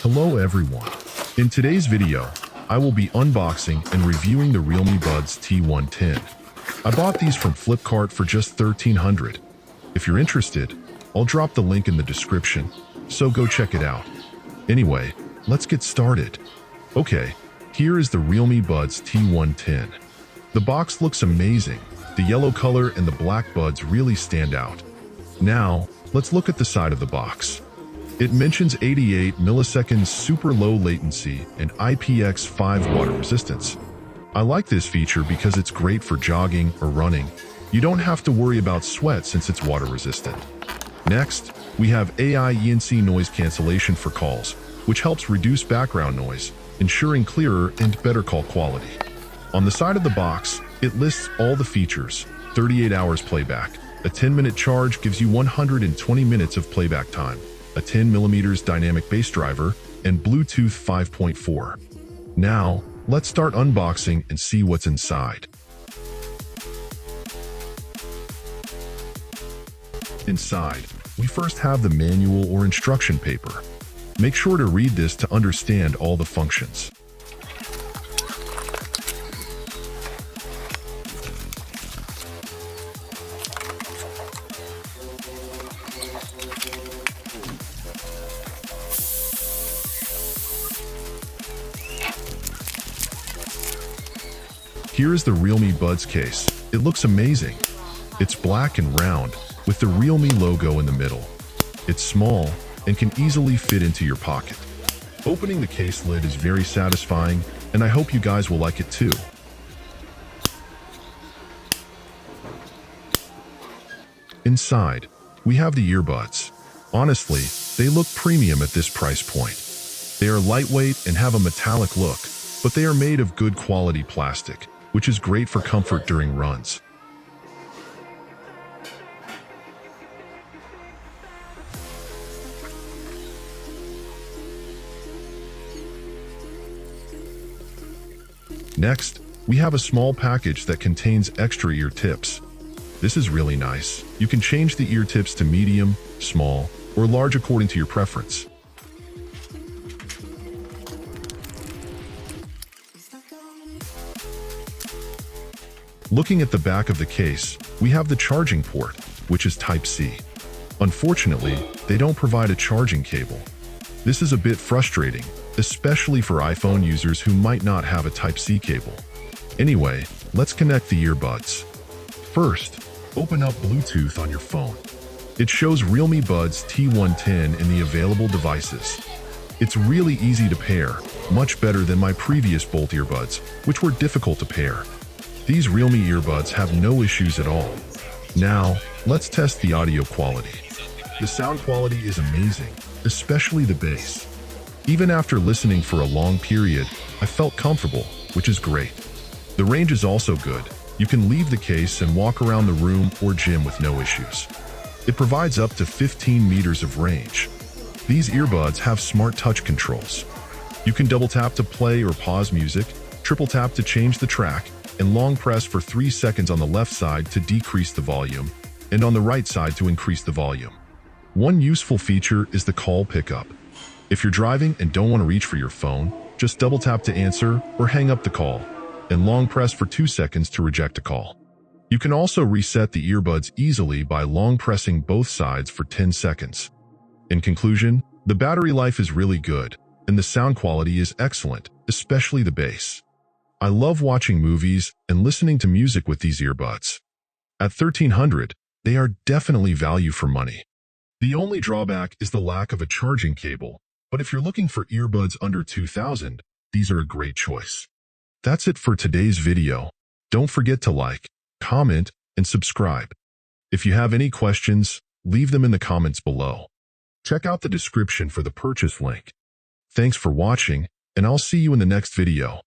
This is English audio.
Hello everyone. In today's video, I will be unboxing and reviewing the Realme Buds T110. I bought these from Flipkart for just $1,300. If you're interested, I'll drop the link in the description, so go check it out. Anyway, let's get started. Okay, here is the Realme Buds T110. The box looks amazing. The yellow color and the black buds really stand out. Now, let's look at the side of the box. It mentions 88 milliseconds super low latency and IPX5 water resistance. I like this feature because it's great for jogging or running. You don't have to worry about sweat since it's water resistant. Next, we have AI-ENC noise cancellation for calls, which helps reduce background noise, ensuring clearer and better call quality. On the side of the box, it lists all the features: 38 hours playback, a 10-minute charge gives you 120 minutes of playback time, a 10mm dynamic bass driver, and Bluetooth 5.4. Now, let's start unboxing and see what's inside. Inside, we first have the manual or instruction paper. Make sure to read this to understand all the functions. Here is the Realme Buds case. It looks amazing. It's black and round, with the Realme logo in the middle. It's small and can easily fit into your pocket. Opening the case lid is very satisfying, and I hope you guys will like it too. Inside, we have the earbuds. Honestly, they look premium at this price point. They are lightweight and have a metallic look, but they are made of good quality plastic, which is great for comfort during runs. Next, we have a small package that contains extra ear tips. This is really nice. You can change the ear tips to medium, small, or large according to your preference. Looking at the back of the case, we have the charging port, which is Type-C. Unfortunately, they don't provide a charging cable. This is a bit frustrating, especially for iPhone users who might not have a Type-C cable. Anyway, let's connect the earbuds. First, open up Bluetooth on your phone. It shows Realme Buds T110 in the available devices. It's really easy to pair, much better than my previous Bolt earbuds, which were difficult to pair. These Realme earbuds have no issues at all. Now, let's test the audio quality. The sound quality is amazing, especially the bass. Even after listening for a long period, I felt comfortable, which is great. The range is also good. You can leave the case and walk around the room or gym with no issues. It provides up to 15 meters of range. These earbuds have smart touch controls. You can double tap to play or pause music, triple tap to change the track, and long press for 3 seconds on the left side to decrease the volume, and on the right side to increase the volume. One useful feature is the call pickup. If you're driving and don't want to reach for your phone, just double tap to answer or hang up the call, and long press for 2 seconds to reject a call. You can also reset the earbuds easily by long pressing both sides for 10 seconds. In conclusion, the battery life is really good, and the sound quality is excellent, especially the bass. I love watching movies and listening to music with these earbuds. At $1,300, they are definitely value for money. The only drawback is the lack of a charging cable, but if you're looking for earbuds under $2,000, these are a great choice. That's it for today's video. Don't forget to like, comment, and subscribe. If you have any questions, leave them in the comments below. Check out the description for the purchase link. Thanks for watching, and I'll see you in the next video.